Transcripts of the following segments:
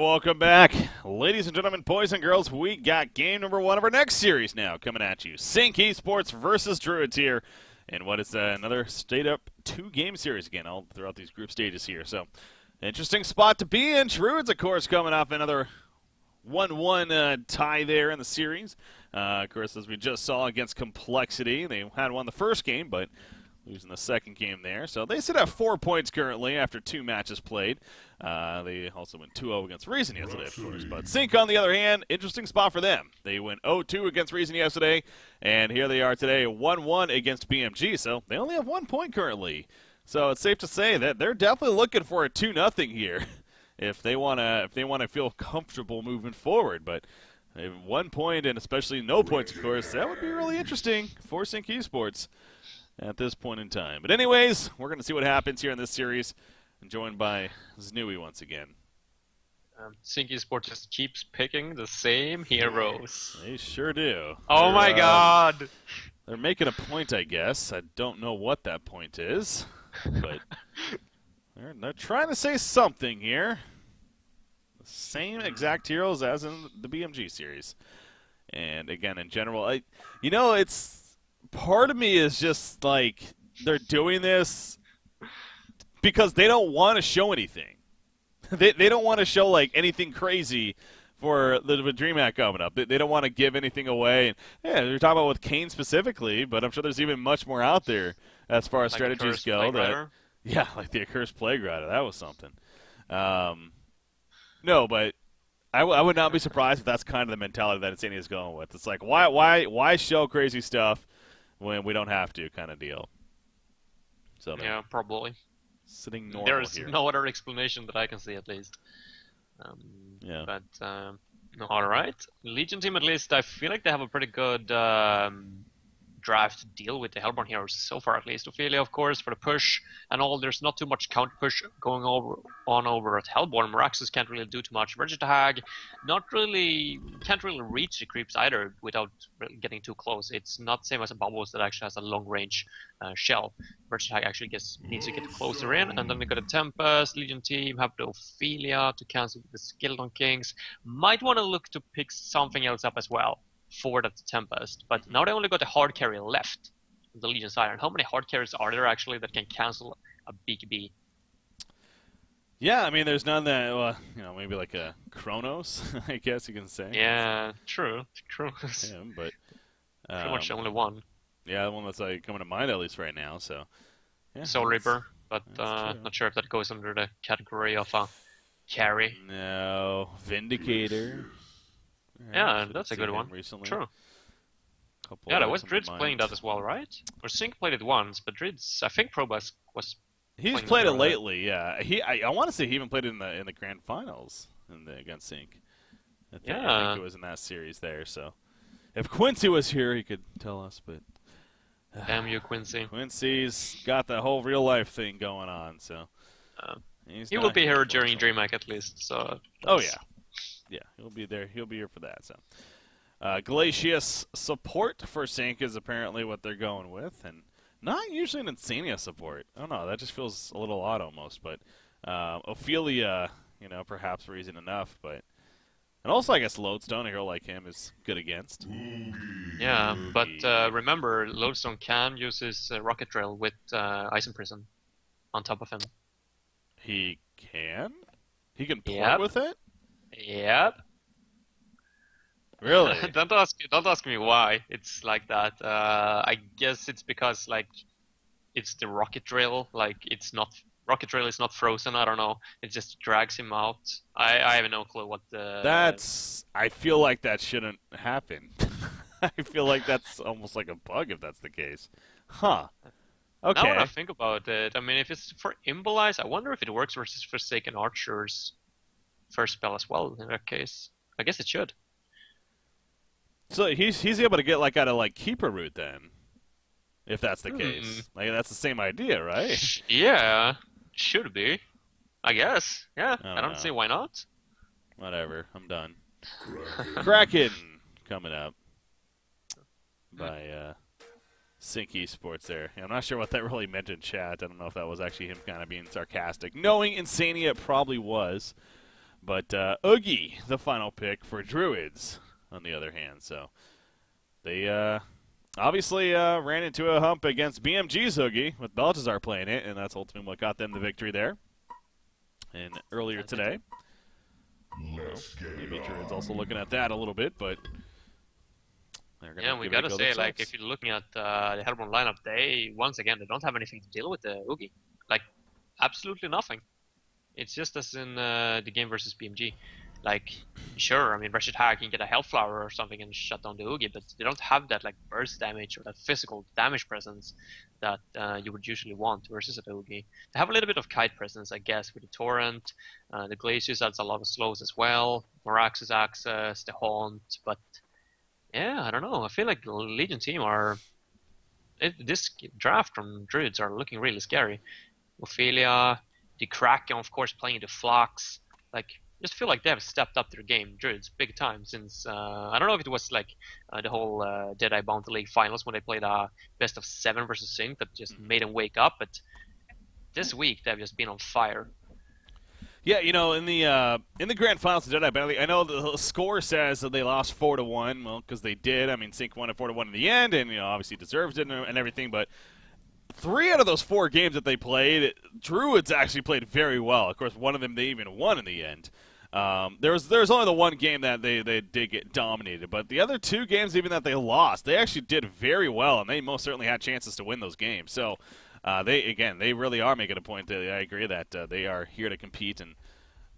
welcome back. Ladies and gentlemen, boys and girls, we got game number 1 of our next series now coming at you. Sync Esports versus Druids here in what is another straight-up 2-game series again all throughout these group stages here. So, interesting spot to be in. Druids, of course, coming off another 1-1 tie there in the series. Of course, as we just saw against Complexity, they had won the first game, but losing the second game there. So they sit at 4 points currently after 2 matches played. They also went 2-0 against Reason yesterday, of course. But Sync, on the other hand, interesting spot for them. They went 0-2 against Reason yesterday, and here they are today, 1-1 against BMG. So they only have 1 point currently. So it's safe to say that they're definitely looking for a 2-0 here if they want to feel comfortable moving forward. But 1 point, and especially no points, of course, that would be really interesting for Sync Esports at this point in time. But anyways, we're going to see what happens here in this series. I'm joined by Znui once again. Sync Esports just keeps picking the same heroes. They sure do. Oh my god! They're making a point, I guess. I don't know what that point is, but they're trying to say something here. The same exact heroes as in the BMG series. And again, in general, it's... Part of me is just like they're doing this because they don't want to show anything. They don't want to show like anything crazy for the DreamHack coming up. They don't want to give anything away. And, yeah, you're talking about with Kane specifically, but I'm sure there's even much more out there as far as like strategies go. Yeah, like the Accursed Plague Rider. That was something. No, but I would not be surprised if that's kind of the mentality that Insania is going with. It's like why show crazy stuff when we don't have to, kind of deal. So yeah, probably. Sitting normal There's here. no other explanation that I can see, at least. Yeah. But, all right. Legion team, at least, I feel like they have a pretty good draft to deal with the Hellborn heroes so far, at least. Ophelia, of course, for the push and all. There's not too much counter push going over at Hellborn. Meraxus can't really do too much. Registag can't really reach the creeps either without really getting too close. It's not the same as a Bubbles that actually has a long range shell. Registag actually needs to get closer in, and then we got a Tempest. Legion team have the Ophelia to cancel the Skeleton Kings. Might want to look to pick something else up as well for that Tempest, but now they only got a hard carry left on the Legion side. And how many hard carries are there actually that can cancel a BKB? Yeah, I mean, there's none that, maybe like a Kronos, I guess you can say. Yeah, true. Kronos. Yeah, but pretty much only one. Yeah, the one that's like coming to mind at least right now. So, yeah, Soul Reaper, but not sure if that goes under the category of a carry. No, Vindicator. Yeah, that's a good one. Recently. True. Yeah, that was Drids playing that as well, right? Or Sync played it once, but Drids, I think Probus was. He's played it lately, yeah. I want to say he even played it in the grand finals against Sync. I think it was in that series there. So, if Quincy was here, he could tell us. But damn you, Quincy. Quincy's got the whole real life thing going on, so he will be here during DreamHack at least. So. Oh yeah. Yeah, he'll be there. He'll be here for that. So, Glacius support for Sync is apparently what they're going with, and not usually an Insania support. I don't know. That just feels a little odd almost. But Ophelia, perhaps reason enough. But and also I guess Lodestone, a hero like him, is good against. Yeah, but remember, Lodestone can use his rocket drill with Ice Imprison on top of him. He can. He can port with it. Yep. Really? Don't ask me why it's like that. I guess it's because it's the rocket drill. Rocket drill is not frozen. I don't know. It just drags him out. I have no clue what the. I feel like that shouldn't happen. I feel like that's almost like a bug if that's the case. Huh. Okay. Now when I think about it, I mean, if it's for Imbolize, I wonder if it works versus Forsaken Archers. First spell as well in that case. I guess it should. So he's able to get out of Keeper route then, if that's the case. That's the same idea, right? Yeah, should be. I guess. Yeah, I don't see why not. Whatever, I'm done. Kraken coming up by Sync Esports there. I'm not sure what that really meant in chat. I don't know if that was actually him kind of being sarcastic. Knowing Insania, it probably was. But Oogie, the final pick for Druids, on the other hand. So they obviously ran into a hump against BMG's Oogie with Baltazar playing it, and that's ultimately what got them the victory there. And earlier today, maybe Druids also looking at that a little bit, but yeah, we gotta say, like, if you're looking at the Hellborn lineup, they don't have anything to deal with the Oogie. Like, absolutely nothing. It's just as in the game versus BMG. Like, sure, I mean, Wretched Hag can get a Health Flower or something and shut down the Oogie, but they don't have that, like, burst damage or that physical damage presence that you would usually want versus an Oogie. They have a little bit of kite presence, I guess, with the Torrent. The Glacius adds a lot of slows as well. Morax's Access, the Haunt, but yeah, I don't know. I feel like the Legion team this draft from Druids are looking really scary. Ophelia, the Kraken, of course, playing the Flux. Like, just feel like they have stepped up their game, Druids, big time. Since I don't know if it was like the whole Deadeye Bounty League finals when they played a best of 7 versus Sync that just made them wake up. But this week they've just been on fire. Yeah, you know, in the grand finals of Deadeye Bounty, I know the score says that they lost 4-1. Well, because they did. I mean, Sync won at 4-1 in the end, and obviously deserved it and everything. But 3 out of those 4 games that they played, Druids actually played very well. Of course, one of them they even won in the end. There's only the one game that they did get dominated, but the other 2 games even that they lost, they actually did very well, and they most certainly had chances to win those games. So they really are making a point that I agree that they are here to compete and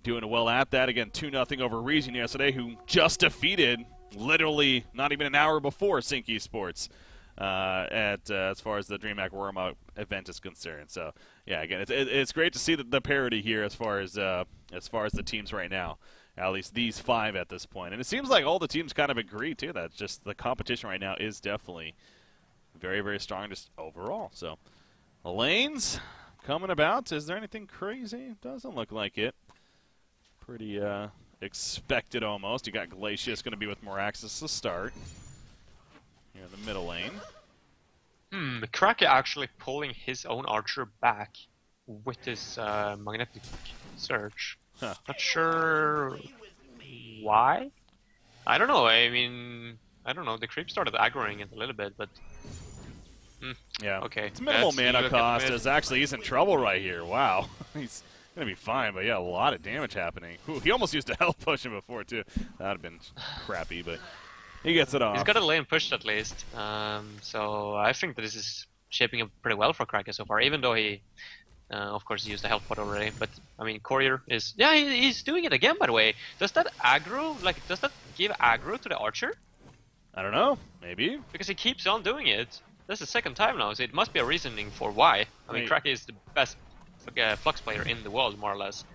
doing well at that. Again, 2-0 over Region yesterday, who just defeated literally not even an hour before Sync Esports. As far as the DreamHack WarmUp event is concerned. So yeah, again, it's great to see the parity here as far as the teams right now. At least these 5 at this point, and it seems like all the teams kind of agree too. That just the competition right now is definitely very, very strong just overall. So the lanes coming about. Is there anything crazy? Doesn't look like it. Pretty expected almost. You got Glacius going to be with Moraxis to start. Here in the middle lane. Kraken actually pulling his own archer back with his magnetic surge. Huh. Not sure why. I don't know. I mean, I don't know. The creep started aggroing it a little bit, but yeah. Okay. It's minimal mana cost. He's in trouble right here. Wow. He's gonna be fine, but yeah, a lot of damage happening. Ooh, he almost used a health potion before too. That'd have been crappy, but. He gets it off. He's got a lane pushed at least, so I think that this is shaping up pretty well for Kraken so far. Even though he, of course, used the health pot already. But I mean, Courier is he's doing it again. By the way, does that aggro? Like, does that give aggro to the archer? I don't know. Maybe because he keeps on doing it. That's the 2nd time now, so it must be a reasoning for why. I mean, Kraken is the best Flux player in the world, more or less.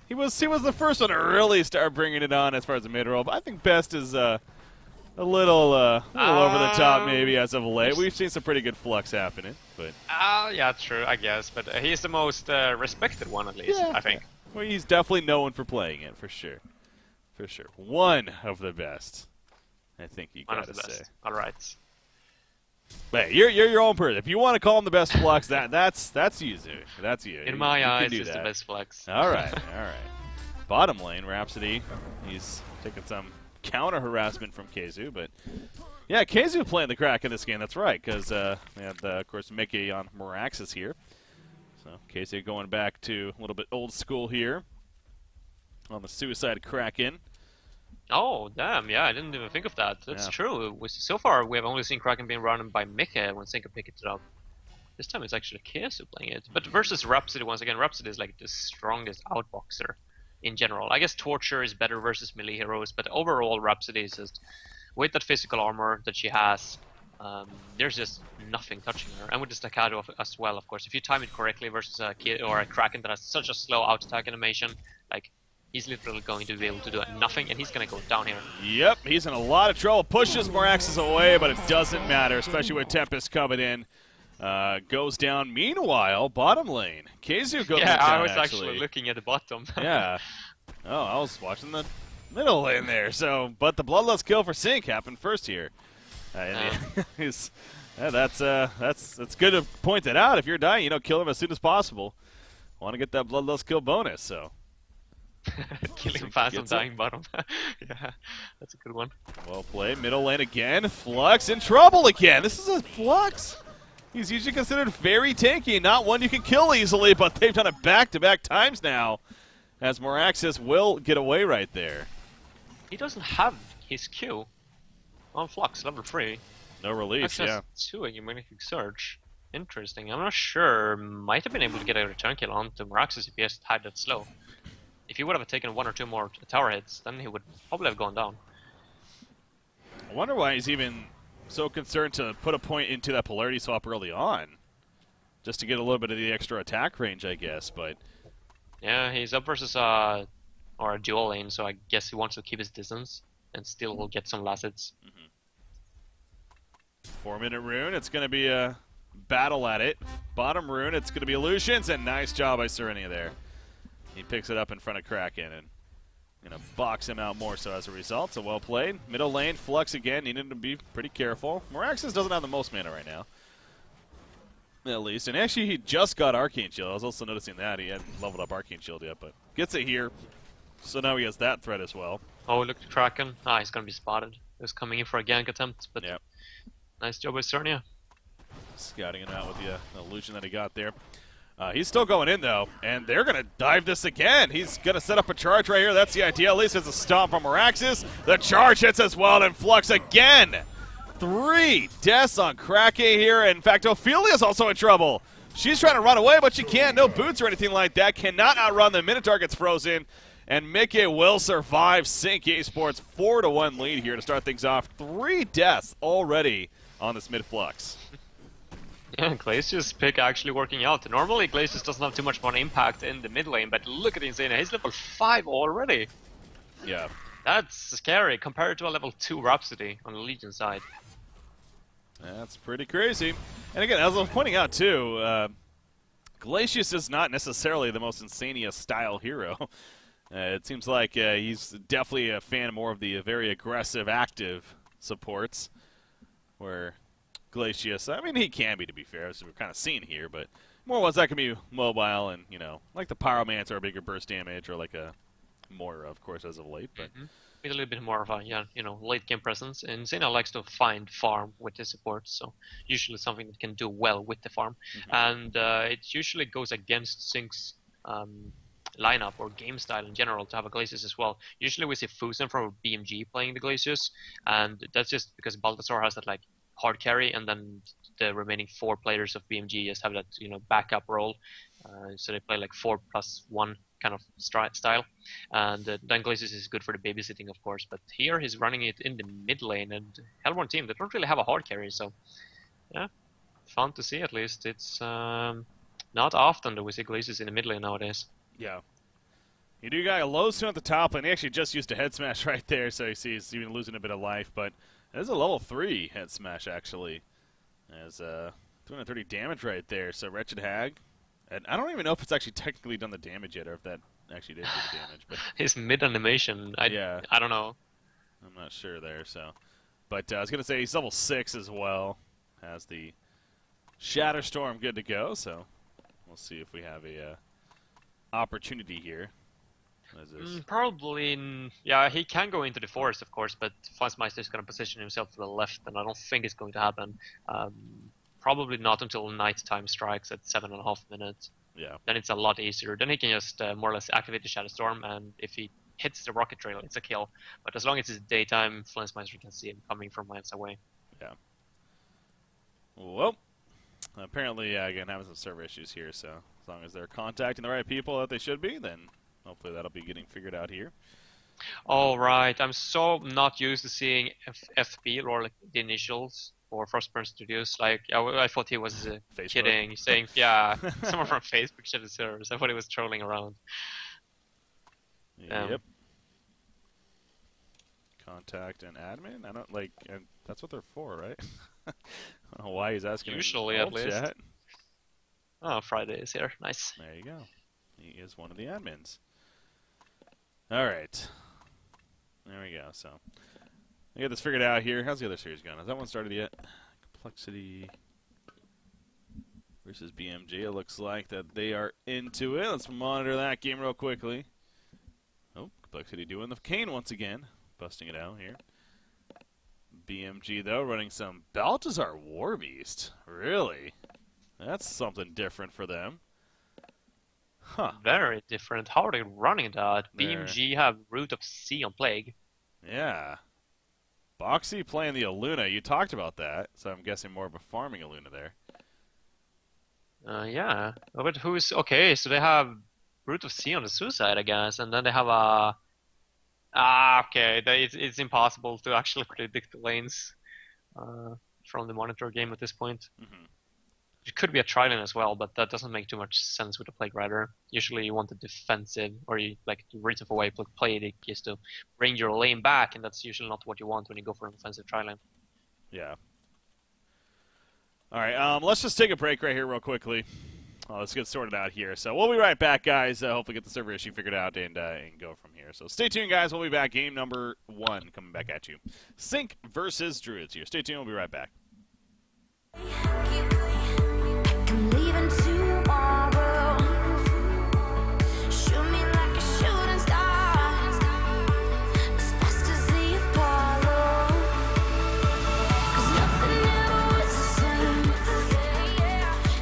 He was the first one to really start bringing it on as far as the mid roll. But I think Best is a little over the top maybe as of late. We've seen some pretty good Flux happening, but yeah, true, I guess. But he's the most respected one, at least. Yeah. I think. Well, he's definitely known for playing it for sure. One of the best, I think you gotta say. All right. Hey, you're your own person. If you want to call him the best Flux, that's you. That's you. In my eyes, he's the best Flux. All right. Bottom lane, Rhapsody. He's taking some counter harassment from Keizu, but yeah, Keizu playing the crack in this game. That's right, because we had of course Mickey on Moraxis here. So Keizu going back to a little bit old school here on the Suicide Kraken. Oh, damn, yeah, I didn't even think of that. That's true. So far, we have only seen Kraken being run by Mickey when Sync picked it up. This time it's actually Keizu playing it. But versus Rhapsody, once again, Rhapsody is like the strongest outboxer in general. I guess Torture is better versus melee heroes, but overall Rhapsody is just, with that physical armor that she has, there's just nothing touching her. And with the Staccato as well, of course. If you time it correctly versus a Kraken that has such a slow out-attack animation, like, he's literally going to be able to do nothing, and he's going to go down here. Yep, he's in a lot of trouble. Pushes Moraxis away, but it doesn't matter, especially with Tempest coming in. Goes down. Meanwhile, bottom lane. Keizu goes down, I was actually looking at the bottom. Yeah. Oh, I was watching the middle lane there. So, but the Bloodlust kill for Sync happened first here. That's good to point that out. If you're dying, kill him as soon as possible. Want to get that Bloodlust kill bonus, so. Killing fast on dying bottom. Yeah, that's a good one. Well played. Middle lane again. Flux in trouble again. This is a Flux. He's usually considered very tanky, not one you can kill easily, but they've done it back-to-back times now, as Moraxis will get away right there. He doesn't have his Q on Flux, level 3. No release, yeah. Access 2 a magnetic surge. Interesting. I'm not sure. Might have been able to get a return kill onto Moraxis if he has had that slow. If he would have taken 1 or 2 more tower hits, then he would probably have gone down. I wonder why he's even so concerned to put a point into that polarity swap early on. Just to get a little bit of the extra attack range, I guess, but... Yeah, he's up versus or a dual lane, so I guess he wants to keep his distance and still will get some last hits. 4-minute rune, it's going to be a battle at it. Bottom rune, it's going to be illusions, and nice job by Serenia there. He picks it up in front of Kraken and going to box him out more so as a result. So well played. Middle lane, Flux again, needing to be pretty careful. Moraxis doesn't have the most mana right now, at least. And actually, he just got Arcane Shield. I was also noticing that. He hadn't leveled up Arcane Shield yet, but gets it here. So now he has that threat as well. Oh, look at Kraken. Ah, he's going to be spotted. He was coming in for a gank attempt, but yep. Nice job by Serenia. Scouting him out with the illusion that he got there. He's still going in, though, and they're going to dive this again. He's going to set up a charge right here. That's the idea. At least it's a stomp from Moraxis. The charge hits as well, and Flux again. 3 deaths on Kraken here. In fact, Ophelia's also in trouble. She's trying to run away, but she can't. No boots or anything like that. Cannot outrun the Minotaur gets frozen. And Mickey will survive. Sync Esports 4-1 lead here to start things off. 3 deaths already on this mid-Flux. Yeah, Glacius pick actually working out. Normally Glacius doesn't have too much more impact in the mid lane, but look at Insane. He's level 5 already. Yeah. That's scary compared to a level 2 Rhapsody on the Legion side. That's pretty crazy. And again, as I was pointing out too, Glacius is not necessarily the most Insania style hero. It seems like he's definitely a fan more of the very aggressive, active supports, where Glacius, I mean, he can be, to be fair, as we're kind of seeing here, but more ones that can be mobile and, you know, like the Pyromancer, or bigger burst damage, or like a Moira, of course, as of late. But with a little bit more of a, late game presence. And Zena likes to find farm with the support, so usually something that can do well with the farm. And it usually goes against Sync's lineup or game style in general to have a Glacius as well. Usually we see Fusen from BMG playing the Glacius, and that's just because Balthazar has that, like, hard carry, and then the remaining 4 players of BMG just have that backup role, so they play like 4+1 kind of style, and then Glacius is good for the babysitting, of course, but here he's running it in the mid lane, and Hellborn team, they don't really have a hard carry, so yeah, fun to see. At least it's not often that we see Glacius in the mid lane nowadays. Yeah. You do got a low soon at the top lane. He actually just used a head smash right there, so you see he's even losing a bit of life, but there's a level 3 head smash, actually. As 230 damage right there. So Wretched Hag. And I don't even know if it's actually technically done the damage yet, or if that actually did do the damage. But his mid animation, I don't know. I'm not sure there. So, but I was gonna say he's level 6 as well. Has the Shatterstorm good to go. So we'll see if we have a opportunity here. Probably, yeah, he can go into the forest, of course, but Fassmeister is going to position himself to the left, and I don't think it's going to happen. Probably not until nighttime strikes at 7.5 minutes. Yeah. Then it's a lot easier. Then he can just more or less activate the Shadowstorm, and if he hits the rocket trail, it's a kill. But as long as it's daytime, Flensmeister can see him coming from miles away. Yeah. Well, apparently, again, having some server issues here, so as long as they're contacting the right people that they should be, then hopefully that'll be getting figured out here. All right. I'm so not used to seeing FB, or like the initials for Frostburn Studios. Like, I thought he was kidding, saying, yeah, someone from Facebook should have servers. I thought he was trolling around. Yep. Contact and admin? I don't, like, and that's what they're for, right? I don't know why he's asking. Usually, at least. Chat. Oh, Friday is here. Nice. There you go. He is one of the admins. All right. There we go. So, I get this figured out here. How's the other series going? Has that one started yet? Complexity versus BMG. It looks like that they are into it. Let's monitor that game real quickly. Oh, Complexity doing the cane once again. Busting it out here. BMG, though, running some Baltazar Warbeast. Really? That's something different for them. Huh. Very different. How are they running that? BMG have Root of Sea on Plague. Yeah. Boxy playing the Aluna. You talked about that, so I'm guessing more of a farming Aluna there. Yeah. But who's... Okay, so they have Root of Sea on the Suicide, I guess, and then they have a... okay. It's impossible to actually predict the lanes from the monitor game at this point. Mm-hmm. It could be a Trident as well, but that doesn't make too much sense with a Plague Rider. Usually you want a defensive, or you like to reserve away Plague is to bring your lane back, and that's usually not what you want when you go for an offensive Trident. Yeah. All right, let's just take a break right here real quickly. Let's get sorted out here. So we'll be right back, guys. Hopefully get the server issue figured out and go from here. So stay tuned, guys. We'll be back. Game number 1 coming back at you. Sync versus Druids here. Stay tuned. We'll be right back. I'm leaving tomorrow. Shoot me like a shooting star, as fast as the Apollo. 'Cause nothing ever was the same.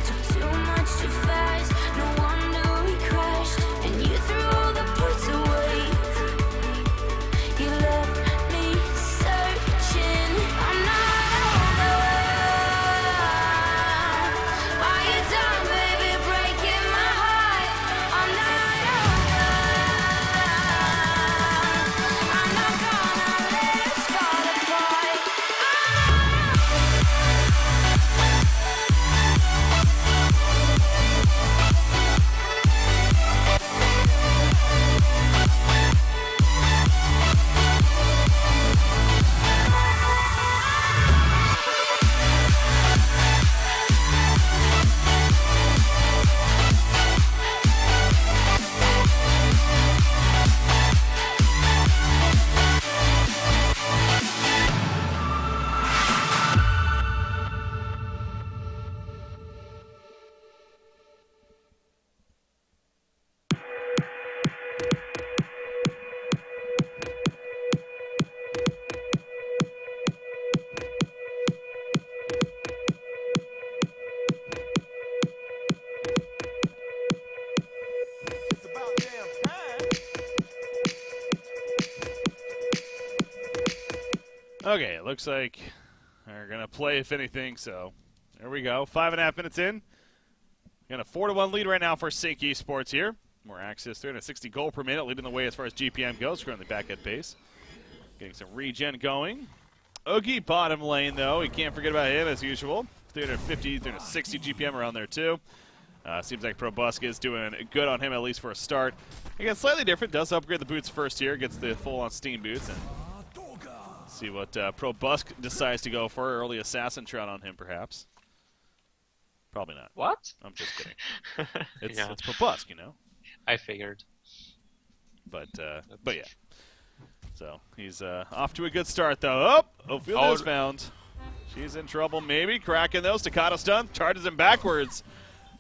Took too much too fast. No wonder we crashed. And you threw all the parts away. You left me searching. I'm not over. Why you done, baby, breaking my heart? I'm not over. I'm not gonna let us fall apart. Okay, it looks like they're going to play, if anything, so there we go. 5.5 minutes in. Got a 4-1 lead right now for Sync Esports here. More access, 360 gold per minute, leading the way as far as GPM goes, currently back at base. Getting some regen going. Oogie bottom lane, though. You can't forget about him, as usual. 350, 360 GPM around there, too. Seems like Probusk is doing good on him, at least for a start. Again, slightly different. Does upgrade the boots first here. Gets the full-on steam boots. And see what Probusk decides to go for. Early assassin shot on him, perhaps. Probably not. What? I'm just kidding. It's Yeah. it's Probusk, you know. I figured. But yeah. So he's off to a good start, though. Oh, Ophelia is found. She's in trouble, maybe. Cracking those. Staccato stun. Charges him backwards.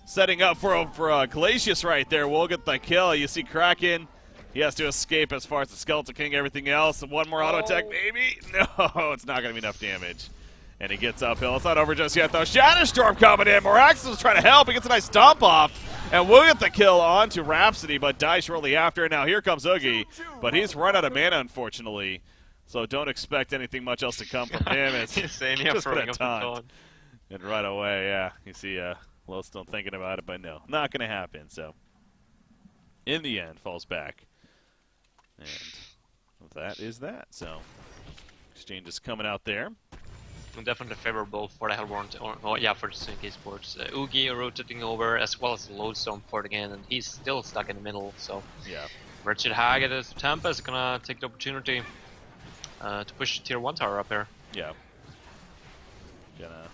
Setting up for Glacius right there. We'll get the kill. You see Kraken. He has to escape as far as the Skeleton King, everything else. One more auto attack, maybe? No, it's not going to be enough damage. And he gets uphill. It's not over just yet, though. Shatterstorm coming in. Moraxis is trying to help. He gets a nice stomp off. And we'll get the kill onto Rhapsody, but dies shortly after. Now here comes Oogie. But he's run out of mana, unfortunately. So don't expect anything much else to come from him. It's just put a taunt. And right away, yeah. You see Lowstone thinking about it, but no. Not going to happen. So in the end, falls back. And that is that. So exchange is coming out there. Definitely favorable for the Hellborn, for the Sync Esports. Oogie rotating over, as well as Lodestone for it again, and he's still stuck in the middle, so... Yeah. Wretched Hag at Tampa is gonna take the opportunity to push the Tier 1 tower up here. Yeah. Gonna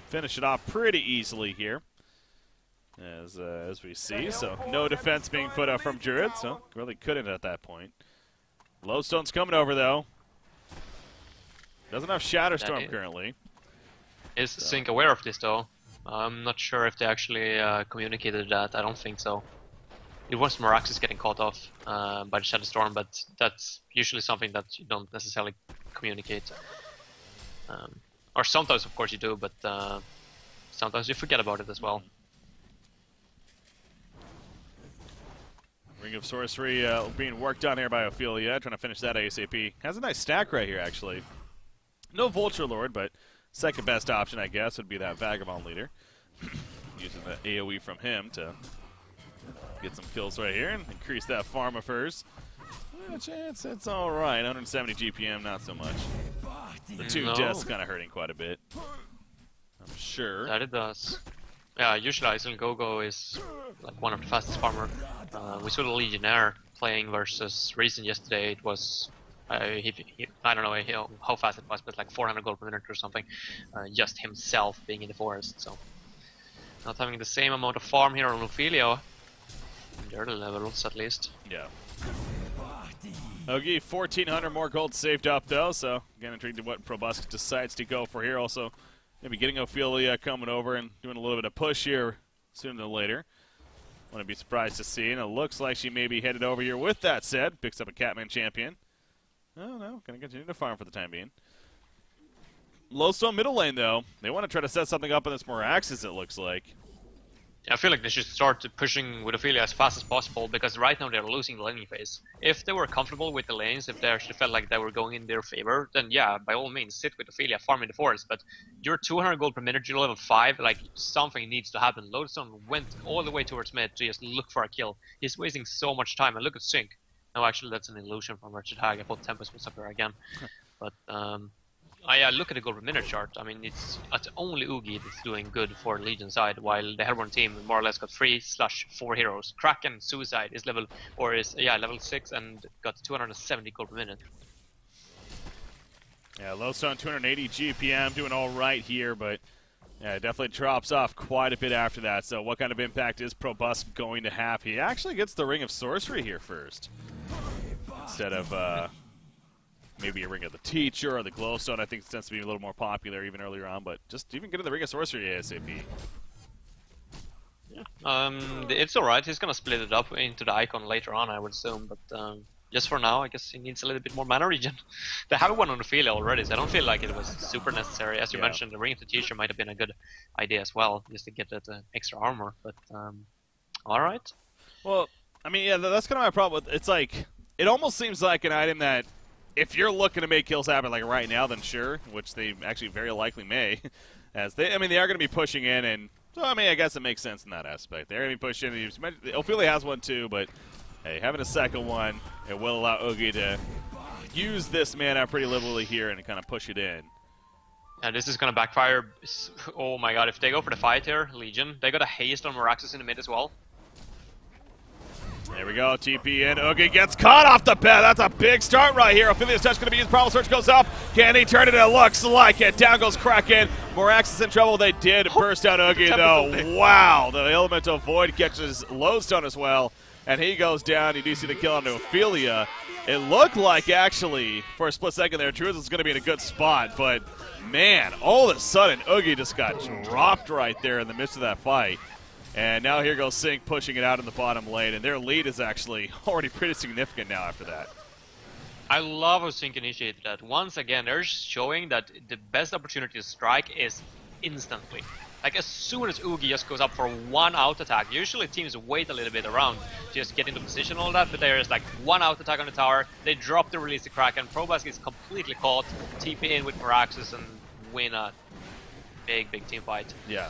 finish it off pretty easily here, as we see. So no defense being put up from Druid, so really couldn't at that point. Lodestone's coming over, though. Doesn't have Shatterstorm currently. Is Sync aware of this, though? I'm not sure if they actually communicated that. I don't think so. it was Meraxis getting caught off by the Shadow Storm, but that's usually something that you don't necessarily communicate. Or sometimes, of course, you do, but sometimes you forget about it as well. Ring of Sorcery being worked on here by Ophelia, trying to finish that ASAP. Has a nice stack right here, actually. No Vulture Lord, but second best option, I guess, would be that Vagabond leader. Using the AoE from him to get some kills right here and increase that farm of hers. It's alright. 170 GPM, not so much. The two deaths kind of hurting quite a bit. I'm sure. That it does. Yeah, usually Iceland Gogo is like one of the fastest farmer. We saw the Legionnaire playing versus Reason yesterday. It was, I don't know how fast it was, but like 400 gold per minute or something. Just himself being in the forest, so. Not having the same amount of farm here on Ophelia. They're the levels at least. Yeah. Ogie, 1,400 more gold saved up though, so again intrigued to what Probusk decides to go for here. Also, maybe getting Ophelia coming over and doing a little bit of push here sooner than later. Wouldn't be surprised to see, and it looks like she may be headed over here with that said. Picks up a Catman champion. Oh no, gonna continue to farm for the time being. Lowstone middle lane though, they want to try to set something up in this Meraxis, it looks like. I feel like they should start pushing with Ophelia as fast as possible, because right now they're losing the laning phase. If they were comfortable with the lanes, if they actually felt like they were going in their favor, then yeah, by all means, sit with Ophelia, farm in the forest. But you're 200 gold per minute, you're level 5, like, something needs to happen. Lodestone went all the way towards mid to just look for a kill. He's wasting so much time, and look at Sync. No, actually, that's an illusion from Wretched Hag. I thought Tempest was up here again. But, I look at the gold per minute chart. I mean, it's only Oogie that's doing good for the Legion side, while the Hellborn team more or less got 3/4 heroes. Kraken Suicide is level 6 and got 270 gold per minute. Yeah, Lowstone 280 GPM, doing all right here, but yeah, it definitely drops off quite a bit after that. So what kind of impact is Probusk going to have? He actually gets the Ring of Sorcery here first, instead of maybe a Ring of the Teacher or the Glowstone. I think it tends to be a little more popular even earlier on, but just even getting the Ring of Sorcery ASAP. Yeah. It's alright, he's gonna split it up into the icon later on, I would assume, but just for now, I guess he needs a little bit more mana regen. They have one on the field already, so I don't feel like it was super necessary. As you mentioned, the Ring of the Teacher might have been a good idea as well, just to get that extra armor, but alright. Well, I mean, yeah, that's kind of my problem with it's like, it almost seems like an item that if you're looking to make kills happen like right now, then sure, which they actually very likely may, as they are going to be pushing in, and so I mean, I guess it makes sense in that aspect. They're going to be pushing in. Ophelia has one too, but hey, having a second one, it will allow Ogie to use this mana pretty liberally here and kind of push it in. And this is going to backfire. Oh my god, if they go for the fight here, Legion, they got a haste on Meraxis in the mid as well. There we go, TP in. Oogie gets caught off the bat. That's a big start right here. Ophelia's touch going to be used. Problem Search goes up. Can he turn it? It looks like it. Down goes Kraken. Meraxis in trouble. They did burst out Oogie, though. Wow. The Elemental Void catches Lodestone as well. And he goes down. You do see the kill onto Ophelia. It looked like, actually, for a split second there, Truth was going to be in a good spot. But, man, all of a sudden, Oogie just got dropped right there in the midst of that fight. And now here goes Sync pushing it out in the bottom lane, and their lead is actually already pretty significant now after that. I love how Sync initiated that. Once again, they're showing that the best opportunity to strike is instantly. Like, as soon as Oogie just goes up for one out attack, usually teams wait a little bit around to just get into position and all that, but there is like one out attack on the tower, they drop the release the Kraken, Probusk is completely caught, TP in with Meraxis and win a big team fight. Yeah.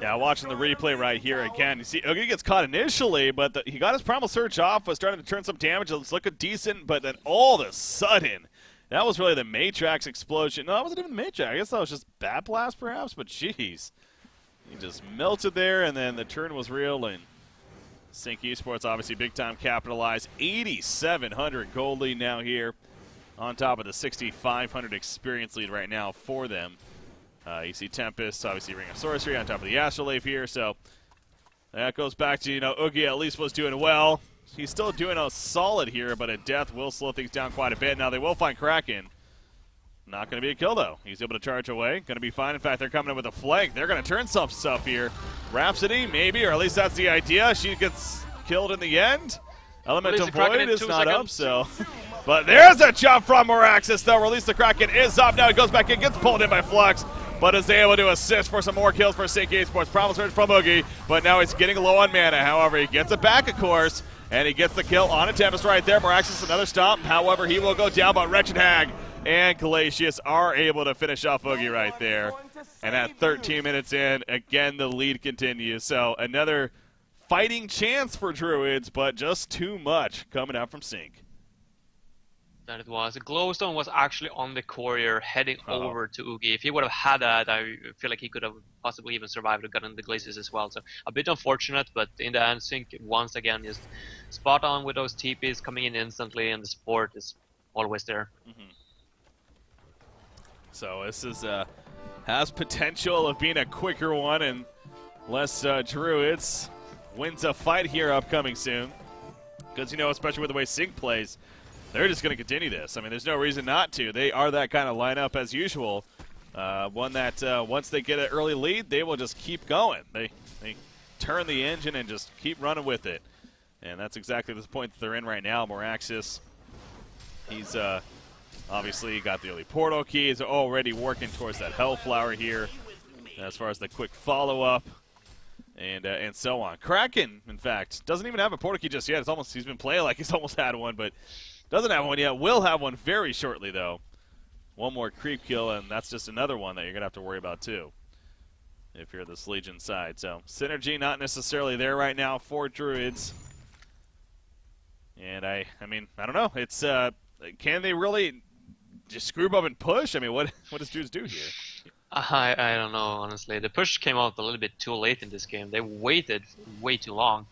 Yeah, watching the replay right here again. You see, Oogie gets caught initially, but he got his Primal Surge off, was starting to turn some damage. It was looking decent, but then all of a sudden, that was really the Matrax explosion. No, that wasn't even the Matrax. I guess that was just Bat Blast, perhaps, but jeez. He just melted there, and then the turn was real, and Sync Esports obviously big time capitalized. 8,700 gold lead now here on top of the 6,500 experience lead right now for them. You see Tempest, obviously Ring of Sorcery on top of the Astrolabe here, so that goes back to, Oogie at least was doing well. He's still doing a solid here, but a death will slow things down quite a bit. Now they will find Kraken. Not going to be a kill, though. He's able to charge away. Going to be fine. In fact, they're coming in with a flank. They're going to turn some stuff here. Rhapsody, maybe, or at least that's the idea. She gets killed in the end. Elemental Release the Kraken Void in is 2 not up, seconds. so. But there's a jump from Moraxis, though. Release the Kraken is up. Now he goes back in, gets pulled in by Flux, but is able to assist for some more kills for Sync Esports. Promise Surge from Oogie, but now he's getting low on mana. However, he gets it back, of course, and he gets the kill on a Tempest right there. Moraxis, another stop. However, he will go down, but Wretched Hag and Glacius are able to finish off Oogie right there. And at 13 minutes in, again, the lead continues. So another fighting chance for Druids, but just too much coming out from Sync. That it was. The Glowstone was actually on the courier heading over to Oogie. If he would have had that, I feel like he could have possibly even survived and gotten the Glaciers as well. So a bit unfortunate, but in the end, Sync once again is spot on with those TPs coming in instantly, and the support is always there. So this is has potential of being a quicker one, and less Druids wins a fight here upcoming soon. Because, you know, especially with the way Sync plays, they're just going to continue this. I mean, there's no reason not to. They are that kind of lineup as usual. One that once they get an early lead, they will just keep going. They turn the engine and just keep running with it. And that's exactly the point that they're in right now. Moraxis, he's obviously got the early portal key. He's already working towards that Hellflower here as far as the quick follow-up and so on. Kraken, in fact, doesn't even have a portal key just yet. It's almost, he's been playing like he's almost had one, but doesn't have one yet. Will have one very shortly, though. One more creep kill, and that's just another one that you're going to have to worry about, too, if you're this Legion side. So, synergy not necessarily there right now for Druids. And I mean, I don't know. It's, can they really just screw up and push? I mean, what does Druids do here? I don't know, honestly. The push came out a little bit too late in this game. They waited way too long.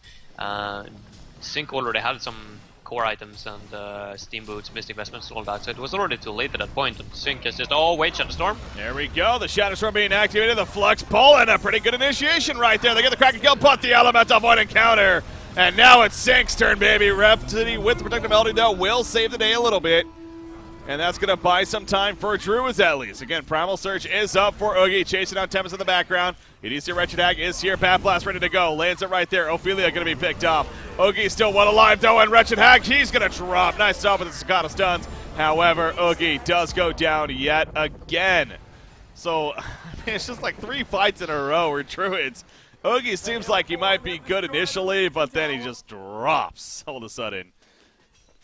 Sync already had some core items and Steam Boots, Mystic Vestments, all that, so it was already too late at that point. And Sync is just, oh wait, Shadow Storm. There we go, the Shadow Storm being activated, the Flux pull, and a pretty good initiation right there. They get the Kraken kill, but the Elemental Void encounter. And now it's Sync's turn, baby. Rhapsody with the Protective Melody, though, will save the day a little bit. And that's going to buy some time for Druids at least. Again, Primal Surge is up for Oogie, chasing down Tempest in the background. EDC Wretched Hag is here. Path Blast ready to go. Lands it right there. Ophelia going to be picked off. Oogie still one alive, though, and Wretched Hag, he's going to drop. Nice job with the Sakata stuns. However, Oogie does go down yet again. So, I mean, it's just like 3 fights in a row where Druids. Oogie seems like he might be good initially, but then he just drops all of a sudden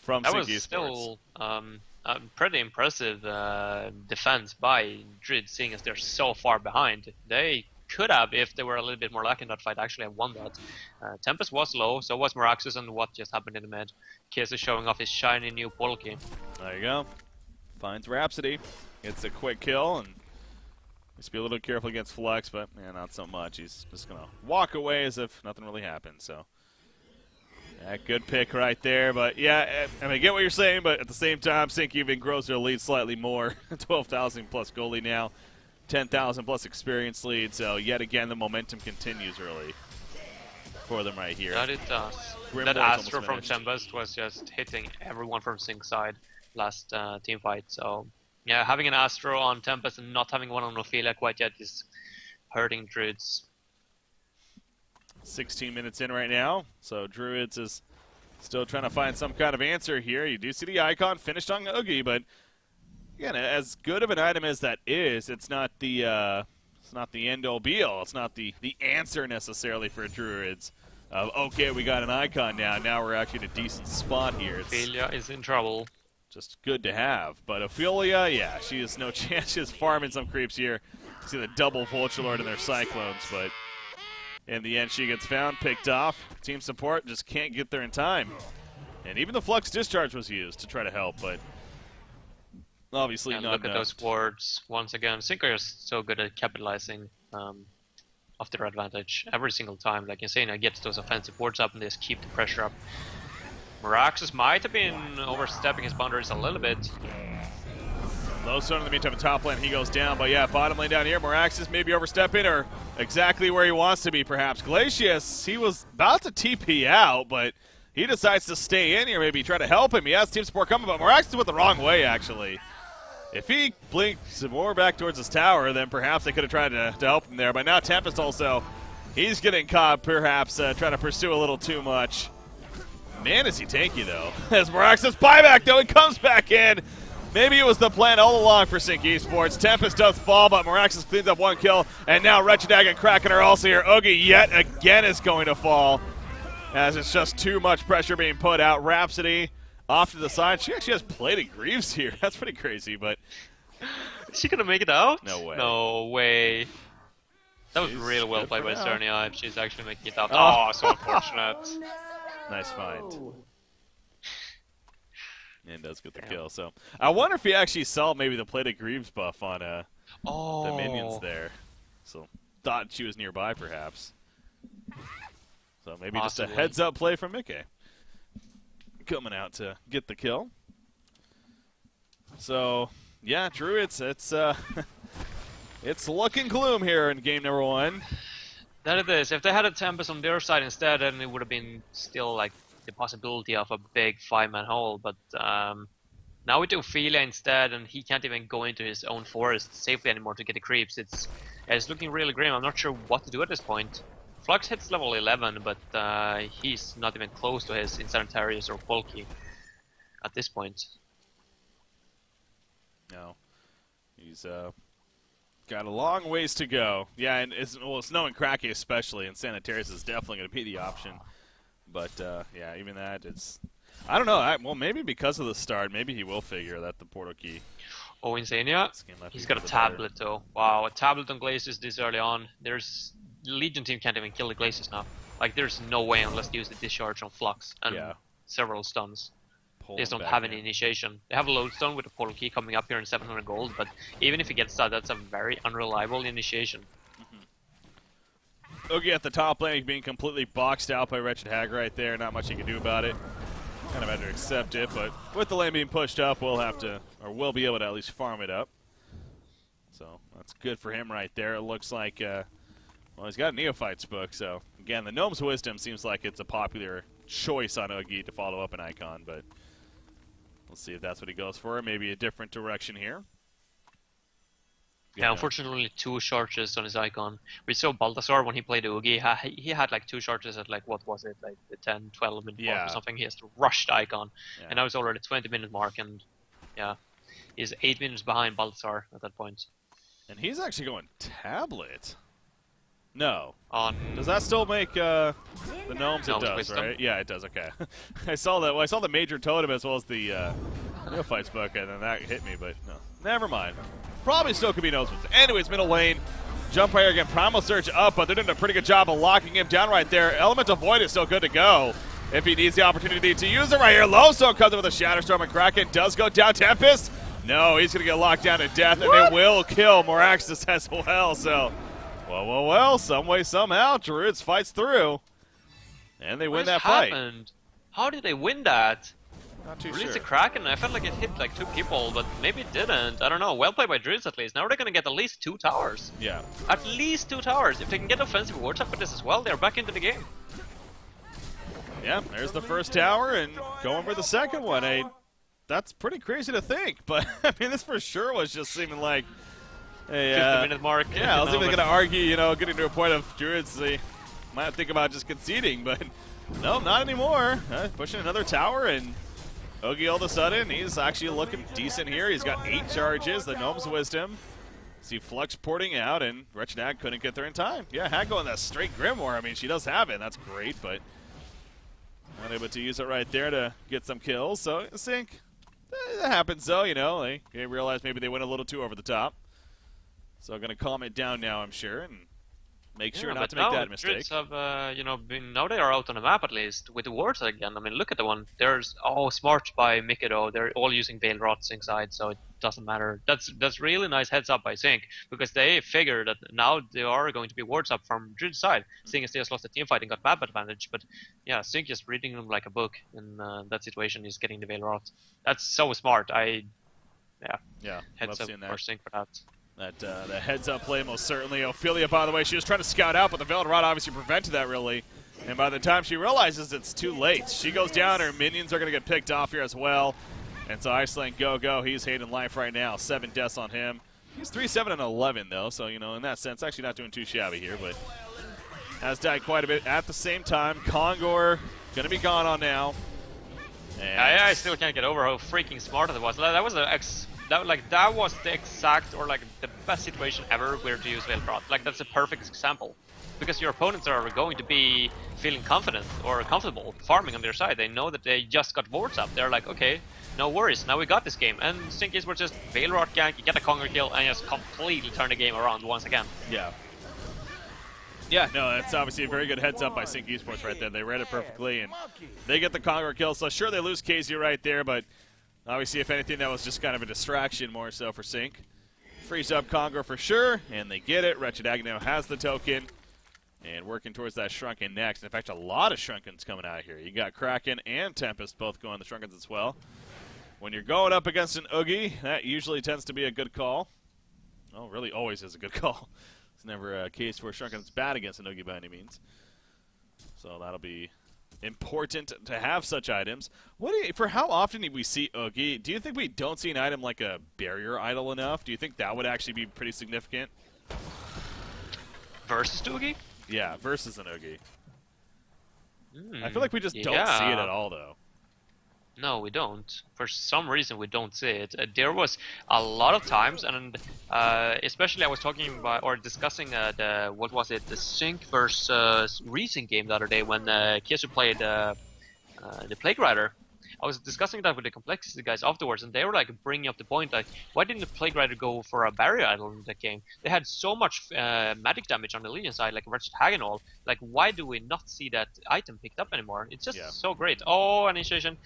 from Sync Esports. That was still pretty impressive defense by Druid, seeing as they're so far behind. They could have, if they were a little bit more lucky in that fight, actually have won that. Tempest was low, so was Moraxis, and what just happened in the mid. Kies is showing off his shiny new portal key. There you go. Finds Rhapsody. Gets a quick kill, and needs to be a little careful against Flux, but man, not so much. He's just going to walk away as if nothing really happened, so. Yeah, good pick right there, but yeah, I mean, I get what you're saying, but at the same time, Sync even grows their lead slightly more. 12,000 plus goal lead now, 10,000 plus experience lead, so yet again, the momentum continues early for them right here. That it does. That Astro from Tempest was just hitting everyone from Sync side last team fight, so yeah, having an Astro on Tempest and not having one on Ophelia quite yet is hurting Druids. 16 minutes in right now, so Druids is still trying to find some kind of answer here. You do see the icon finished on Oogie, but again, as good of an item as that is, it's not the end-all be-all. It's not the answer necessarily for Druids. Okay, we got an icon now. Now we're actually in a decent spot here. Ophelia is in trouble. Just good to have, but Ophelia, yeah, she has no chance. She's farming some creeps here. See the double Vulture Lord in their Cyclones, but in the end, she gets found, picked off. Team support just can't get there in time. And even the Flux Discharge was used to try to help, but obviously not look at those wards once again. Sync are so good at capitalizing off their advantage every single time. Like Insane gets those offensive wards up and they just keep the pressure up. Moraxis might have been overstepping his boundaries a little bit. Lowstone in the meantime, top lane, he goes down. But yeah, bottom lane down here, Moraxis maybe overstepping or exactly where he wants to be, perhaps. Glacius, he was about to TP out, but he decides to stay in here, maybe try to help him. He has team support coming, but Moraxis went the wrong way, actually. If he blinked some more back towards his tower, then perhaps they could have tried to help him there. But now Tempest also, he's getting caught, perhaps, trying to pursue a little too much. Man, is he tanky, though. As Marax's buyback, though, he comes back in. Maybe it was the plan all along for Sync Esports. Tempest does fall, but Maraxis cleans up 1 kill. And now Wretched Ag and Kraken are also here. Oogie yet again is going to fall, as it's just too much pressure being put out. Rhapsody off to the side. She actually has Plated Greaves here. That's pretty crazy, but... Is she gonna make it out? No way. No way. That was She's really well good played for by now. Cernia if she's actually making it out. Oh. Oh, so unfortunate. Nice find. And does get the kill. So I wonder if he actually saw maybe the Plated Greaves buff on the minions there. So thought she was nearby, perhaps. So maybe Possibly. just a heads-up play from Mickey. Coming out to get the kill. So yeah, Drew, it's it's looking gloom here in game number 1. That it is. If they had a Tempest on their side instead, then it would have been still like the possibility of a big 5-man hole. But now with Ophelia instead, and he can't even go into his own forest safely anymore to get the creeps. It's looking really grim. I'm not sure what to do at this point. Flux hits level 11, but he's not even close to his Insanitarius or Polky at this point. No, he's got a long ways to go. Yeah, and it's snowing Cracky especially, and Sanitarius is definitely going to be the option. But yeah, even that, it's I don't know. Well, maybe because of the start, maybe he will figure that the portal key. Oh, Insania. He's got a tablet though. Wow, a tablet on Glacius this early on. There's Legion team can't even kill the Glacius now. Like there's no way unless they use the discharge on Flux and several stuns. They just don't have any initiation. They have a lodestone with a portal key coming up here in 700 gold, but even if he gets that, that's a very unreliable initiation. Oogie at the top lane being completely boxed out by Wretched Hag right there. Not much he can do about it. Kind of had to accept it, but with the lane being pushed up, we'll be able to at least farm it up. So that's good for him right there. It looks like, well, he's got a Neophyte's book, so again, the Gnome's Wisdom seems like it's a popular choice on Oogie to follow up an icon, but we'll see if that's what he goes for. Maybe a different direction here. Yeah, unfortunately only 2 charges on his icon. We saw Balthazar when he played Oogie, he had like 2 charges at like, what was it, like the 10, 12 minute mark or something. He has to rush the icon. And now it's already 20-minute mark, and yeah, he's 8 minutes behind Balthazar at that point. And he's actually going tablet. No. On does that still make the gnomes? It does, Wisdom. right? Yeah, it does. Okay. I saw that. Well, I saw the major totem as well as the Neophyte's book, and then that hit me. But no, never mind. Probably still could be gnomes. Anyways, middle lane. Jump right here again. Primal Surge up, but they're doing a pretty good job of locking him down right there. Elemental Void is still good to go if he needs the opportunity to use it right here. Lowstone comes in with a Shatterstorm, and Kraken does go down. Tempest. No, he's going to get locked down to death, and they will kill Moraxis as well. So. Well, some way, somehow, Druids fights through. And they win that fight. How did they win that? Not too Release sure. the Kraken, I felt like it hit like 2 people, but maybe it didn't. I don't know. Well played by Druids at least. Now they're going to get at least 2 towers. Yeah. At least 2 towers. If they can get offensive wards up with this as well, they're back into the game. Yeah, there's the first tower, and going for the second one. That's pretty crazy to think, but I mean, this for sure was just seeming like a 50-minute mark. Yeah, I was even going to argue, getting to a point of Druids, they might think about just conceding, but no, not anymore. Pushing another tower, and Oogie all of a sudden, he's actually looking decent here. He's got 8 charges, the Gnome's Wisdom. See Flux porting out, and Wretched Hag couldn't get there in time. Yeah, Hag going that straight Grimoire. I mean, she does have it, and that's great, but not able to use it right there to get some kills. So, Sync, that happens though, They realize maybe they went a little too over the top. So, going to calm it down now, I'm sure, and make sure not to make that mistake. Have, now they are out on the map at least with the wards again. I mean, look at the one. There's smart by Mikado. They're all using Veil Rot Sync side, so it doesn't matter. That's really nice heads up by Sync, because they figure that now there are going to be wards up from Druid's side, seeing as they just lost the team fight and got map advantage. But yeah, Sync is reading them like a book in that situation. He's getting the Veil Rot. That's so smart. Heads up for Sync for that. The heads-up play, most certainly. Ophelia, by the way, she was trying to scout out, but the Veiled Rod obviously prevented that, really. And by the time she realizes it's too late, she goes down. Her minions are going to get picked off here as well. And so Iceland, go. He's hating life right now. 7 deaths on him. He's 3-7 and 11, though. So, in that sense, actually not doing too shabby here. But has died quite a bit at the same time. Kongor going to be gone on now. And I still can't get over how freaking smart it was. That was that was the exact or like the best situation ever where to use Veilbrot. Like that's a perfect example. Because your opponents are going to be feeling confident or comfortable farming on their side. They know that they just got wards up. They're like, okay, no worries, now we got this game. And Sinkies were just Veilrot gank, you get a Conquer kill, and just completely turn the game around once again. Yeah. Yeah, no, that's obviously a very good heads up by Sync Esports right there. They read it perfectly, and they get the Conquer kill. So sure, they lose KZ right there, but obviously, if anything, that was just kind of a distraction more so for Sync. Frees up Conquer for sure, and they get it. Wretched Agno has the token. And working towards that Shrunken next. In fact, a lot of Shrunkens coming out here. You got Kraken and Tempest both going the Shrunkens as well. When you're going up against an Oogie, that usually tends to be a good call. Oh, really always is a good call. It's never a case where Shrunken's bad against an Oogie by any means. So that'll be important to have such items. For how often do we see Oogie? Do you think we don't see an item like a Barrier Idol enough? Do you think that would actually be pretty significant? Versus Oogie? Yeah, versus an Oogie. I feel like we just don't see it at all, though. No, we don't. For some reason, we don't see it. There was a lot of times, and especially I was talking about or discussing what was it, the Sync versus Resync game the other day when Kiesu played the Plague Rider. I was discussing that with the Complexity guys afterwards, and they were like bringing up the point like, why didn't the Plague Rider go for a Barrier Idol in that game? They had so much magic damage on the Legion side, like Wretched Hag and all. Like, why do we not see that item picked up anymore? It's just so great. Oh, initiation.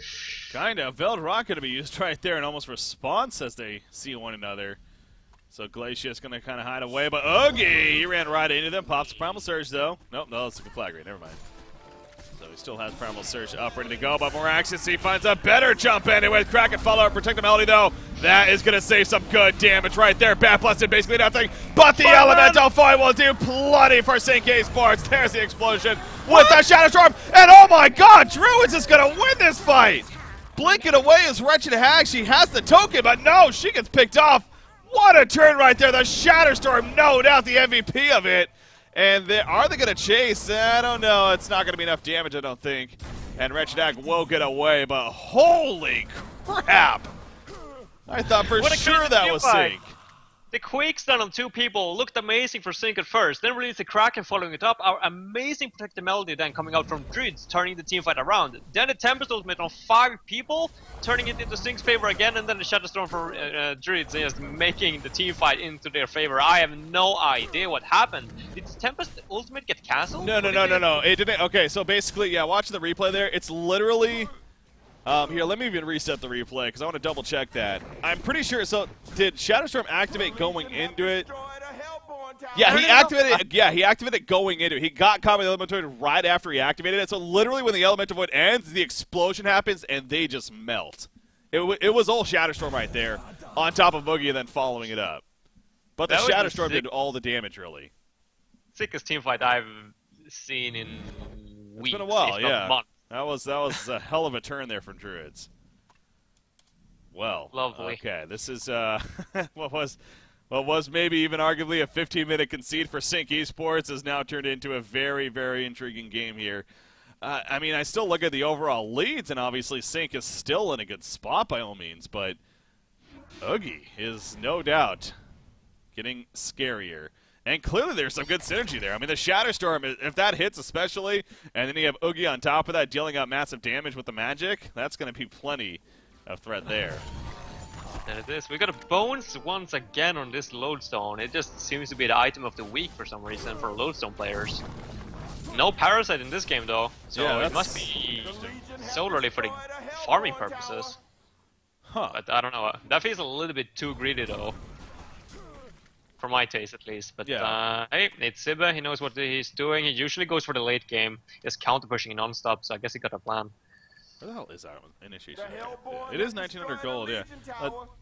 Kind of. Veiled Rock going to be used right there in almost response as they see one another. So Glacius going to kind of hide away, but Oogie, he ran right into them. Pops Primal Surge, though. Nope, no, that's a flag rate. Never mind. So he still has Primal Surge up, ready to go, but more access. He finds a better jump in with Kraken follow-up, protect the Melody, though. That is going to save some good damage right there. Bat Blessed, basically nothing, but the Elemental Foil will do plenty for St. K Sports. There's the explosion with the Shadow Storm, and oh my god, Druids is going to win this fight. Blinking away is Wretched Hag. She has the token, but no, she gets picked off. What a turn right there. The Shadow Storm, no doubt the MVP of it. And are they going to chase? I don't know. It's not going to be enough damage, I don't think. And Wretched Hag will get away, but holy crap. I thought for sure that was Sync. The Quake stun on two people looked amazing for Sync at first, then released the Kraken following it up, our amazing Protect the Melody then coming out from Druids, turning the teamfight around. Then the Tempest ultimate on 5 people, turning it into Sync's favor again, and then the Shadow Storm for Druids just making the teamfight into their favor. I have no idea what happened. Did the Tempest ultimate get cancelled? No. It didn't. Okay, so basically, yeah, watching the replay there, it's literally... here, let me even reset the replay because I want to double check that. I'm pretty sure. So, did Shadowstorm activate going into it? Yeah, he activated. Yeah, he activated it going into it. He got caught by the Elemental Void right after he activated it. So literally, when the Elemental Void ends, the explosion happens and they just melt. It was all Shadowstorm right there on top of Boogie and then following it up. But the Shadowstorm did all the damage really. Sickest teamfight I've seen in weeks. It's been a while, yeah. Months. That was a hell of a turn there from Druids. Well, lovely. Okay, this is what was maybe even arguably a 15-minute concede for Sync Esports has now turned into a very, very intriguing game here. I mean, I still look at the overall leads, and obviously Sync is still in a good spot by all means, but Oogie is no doubt getting scarier. And clearly there's some good synergy there. I mean, the Shadow Storm, if that hits especially, and then you have Oogie on top of that dealing out massive damage with the magic, that's going to be plenty of threat there. And it is. We got a Bones once again on this Lodestone. It just seems to be the item of the week for some reason for Lodestone players. No Parasite in this game though, so yeah, it must be solely for the farming purposes. Huh. But I don't know. That feels a little bit too greedy though. For my taste, at least. But yeah. Hey, it's Sibbe. He knows what he's doing. He usually goes for the late game. He's counter-pushing non-stop, so I guess he got a plan. Where the hell is that initiation? It is 1900 gold, yeah.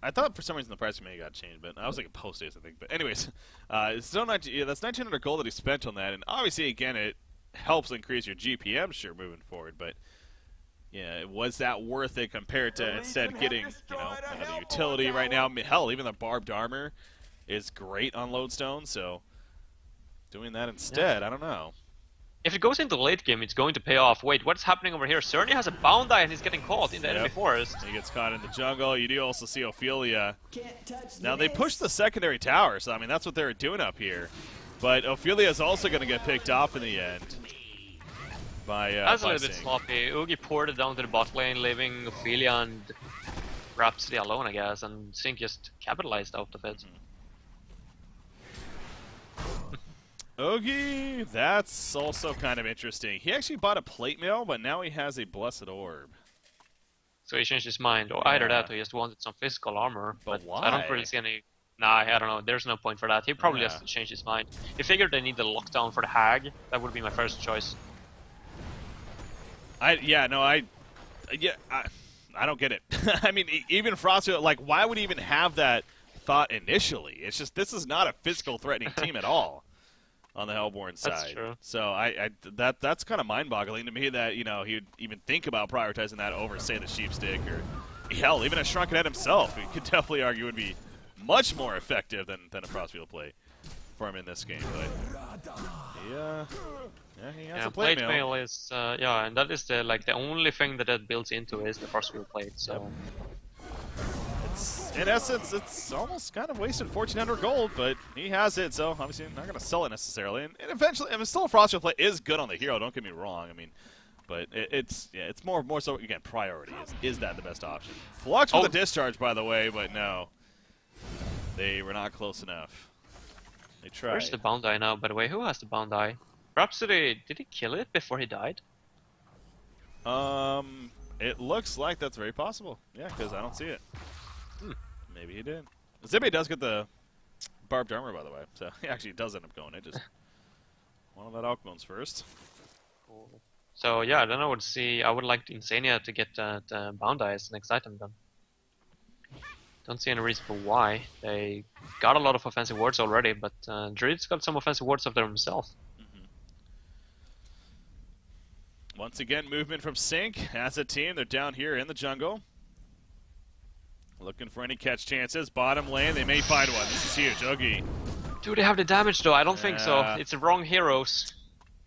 I thought for some reason the price maybe got changed, but I was like a post-haste, I think. But anyways, it's still that's 1900 gold that he spent on that, and obviously, again, it helps increase your GPM, sure, moving forward, but yeah, was that worth it compared to instead getting, another utility right now? Hell, even the barbed armor is great on Lodestone, so doing that instead, I don't know. if it goes into the late game, it's going to pay off. Wait, what's happening over here? Cerny has a bound die and he's getting caught in the enemy forest. He gets caught in the jungle. You do also see Ophelia. Now, they push the secondary tower, so I mean, that's what they're doing up here. But Ophelia is also going to get picked off in the end. That's a little bit sloppy. Oogie poured it down to the bot lane, leaving Ophelia and Rhapsody alone, I guess, and Sync just capitalized out of it. Oogie, that's also kind of interesting. He actually bought a plate mail, but now he has a Blessed Orb. So he changed his mind, or either that, or he just wanted some physical armor. But why? I don't really see any. Nah, I don't know. There's no point for that. He probably just changed his mind. He figured they need the lockdown for the Hag. That would be my first choice. I don't get it. I mean, even Frosty, like, why would he even have that thought initially? It's just, this is not a physical threatening team at all on the Hellborn side. That's true. So that's kind of mind-boggling to me that, you know, he would even think about prioritizing that over, say, the Sheepstick, or hell, even a Shrunken Head himself. He could definitely argue would be much more effective than a Frostfield play for him in this game. But he has a plate mail. Is and that is the only thing that builds into is the Frostfield plate. So it's, in essence, it's almost kind of wasted 1,400 gold, but he has it, so obviously not going to sell it necessarily. And eventually, I mean, still a Frostfield plate is good on the hero. Don't get me wrong. I mean, but it's more so again priority. Is that the best option? Flux with a discharge, by the way, but no, they were not close enough. They tried. Where's the bound die now? By the way, who has the bound die? Rhapsody, did he kill it before he died? It looks like that's very possible. Yeah, because I don't see it. Maybe he did. Zibby does get the barbed armor, by the way, so he actually does end up going it. Just one of that Alkmones first. Cool. So yeah, then I would like Insania to get the bound die as the next item then. Don't see any reason for why. They got a lot of offensive wards already, but Druid's got some offensive wards of their himself. Once again, movement from Sync as a team. They're down here in the jungle. Looking for any catch chances. Bottom lane, they may find one. This is huge. Oogie. Do they have the damage though? I don't think so. It's the wrong heroes.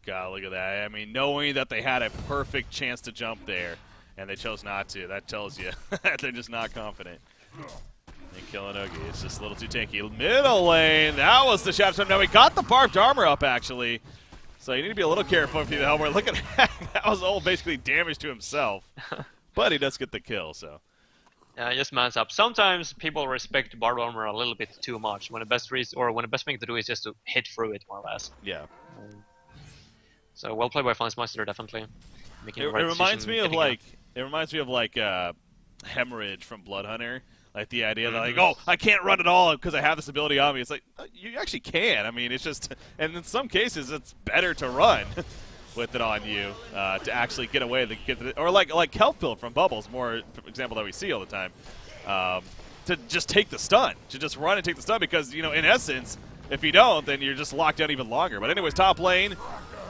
God, look at that. I mean, knowing that they had a perfect chance to jump there, and they chose not to, that tells you that they're just not confident. And killing Oogie. It's just a little too tanky. Middle lane, that was the shaft. Now, we got the barbed armor up, actually. So you need to be a little careful if you're the Hellborn. Look at that. That was all basically damage to himself. But he does get the kill, so. Yeah, just mans up. Sometimes people respect barbed armor a little bit too much. When the best thing to do is just to hit through it, more or less. Yeah. So well played by Fansmeister, definitely. It reminds me of like Hemorrhage from Bloodhunter. Like the idea that, like, oh, I can't run at all because I have this ability on me. It's like, you actually can. I mean, it's just, and in some cases, it's better to run with it on you to actually get away. Or like Kelpfield from Bubbles, more example that we see all the time, to just take the stun, to just run and take the stun because, you know, in essence, if you don't, then you're just locked down even longer. But anyways, top lane,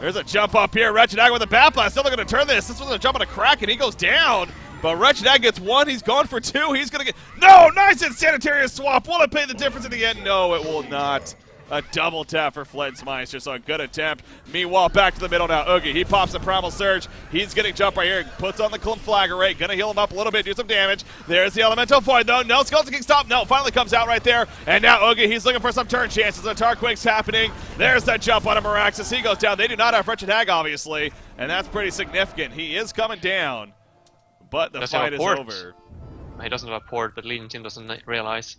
there's a jump up here. Wretched Ag with a Bat Blast, still looking to turn this. This was a jump on a crack, and he goes down. But Wretched Ag gets one. He's gone for two. He's going to get... No! Nice Insanitarius swap. Will it pay the difference in the end? No, it will not. A double tap for Flensmeister, so a good attempt. Meanwhile, back to the middle now. Oogie, he pops the Primal Surge. He's getting jumped right here. Puts on the Conflagrate. Going to heal him up a little bit, do some damage. There's the Elemental Void, though. No, Skeleton King stop. No, finally comes out right there. And now Oogie, he's looking for some turn chances. The Tarquake's happening. There's that jump on a Meraxis. He goes down. They do not have Wretched Hag, obviously. And that's pretty significant. He is coming down. But the fight is over. He doesn't have a port, but Legion Team doesn't realize.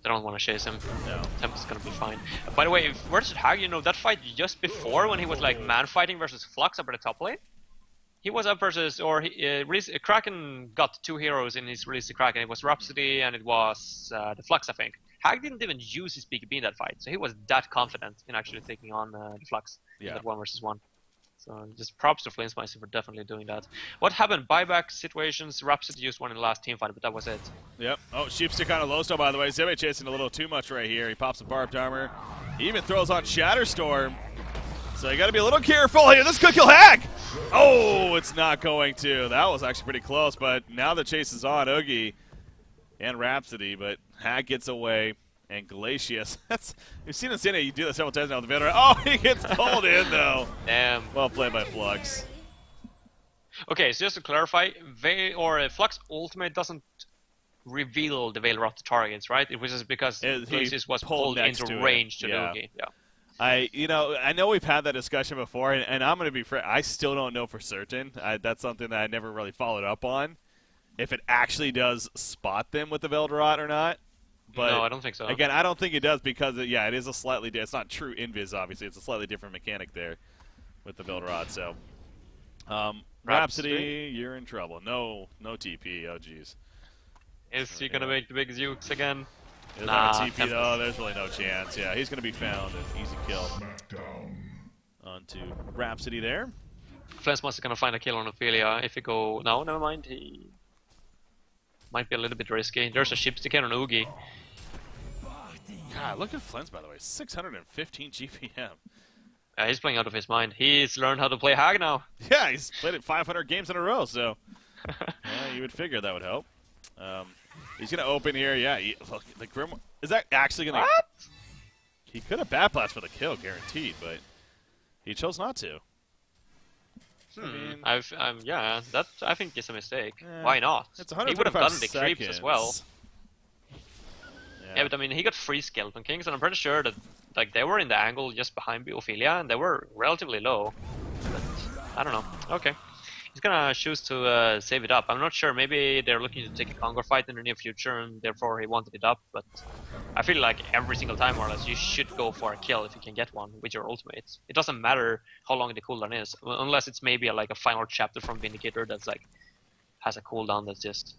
They don't want to chase him. No. Tempest's gonna be fine. By the way, versus Hag, you know, that fight just before when he was like man fighting versus Flux up at the top lane, he was up versus, Kraken got two heroes in his Release the Kraken. It was Rhapsody and it was the Flux, I think. Hag didn't even use his BKB in that fight, so he was that confident in actually taking on the Flux in that 1 versus 1. So just props to Flensmeister for definitely doing that. What happened? Buyback situations. Rhapsody used one in the last team fight, but that was it. Yep. Oh, Sheepstick on a low stone, by the way. Zebe chasing a little too much right here. He pops a barbed armor. He even throws on Shatterstorm. So you got to be a little careful here. This could kill Hag. Oh, it's not going to. That was actually pretty close, but now the chase is on Oogie and Rhapsody, but Hag gets away. And Glacius. We've seen Insania, you do that several times now with the veteran. Oh, he gets pulled in, though. Damn. Well played by Flux. Okay, so just to clarify, Flux ultimate doesn't reveal the Veil Rot targets, right? It was just because Glacius was pulled into range to the Oogie. Yeah. I know we've had that discussion before, and I'm going to be frank, I still don't know for certain. That's something that I never really followed up on, if it actually does spot them with the Veiled Rot or not. But no, I don't think so. Again, I don't think it does because, it is a slightly it's not true invis, obviously. It's a slightly different mechanic there with the Veiled Rot. So, Rhapsody, you're in trouble. No TP. Oh, jeez. Is he going to make the big Zukes again? Nah, TP though, there's really no chance. Yeah, he's going to be found. An easy kill. Onto Rhapsody there. Flensmas is going to find a kill on Ophelia. If he go... No, never mind. He might be a little bit risky. There's a ship stick here on Oogie. God, look at Flens, by the way. 615 GPM. He's playing out of his mind. He's learned how to play Hag now. Yeah, he's played it 500 games in a row, so... you would figure that would help. He's going to open here. Yeah, look, the Grim... Is that actually going to... What? He could have Bat Blast for the kill, guaranteed, but he chose not to. I think it's a mistake. Why not? It's he would have gotten the seconds. creeps as well. Yeah, but I mean, he got 3 Skeleton Kings, and I'm pretty sure that they were in the angle just behind Ophelia, and they were relatively low. But I don't know. Okay. He's gonna choose to save it up. I'm not sure. Maybe they're looking to take a Congo fight in the near future, and therefore he wanted it up. But I feel like every single time, more or less, you should go for a kill if you can get one with your ultimates. It doesn't matter how long the cooldown is, unless it's maybe a final chapter from Vindicator that's has a cooldown that's just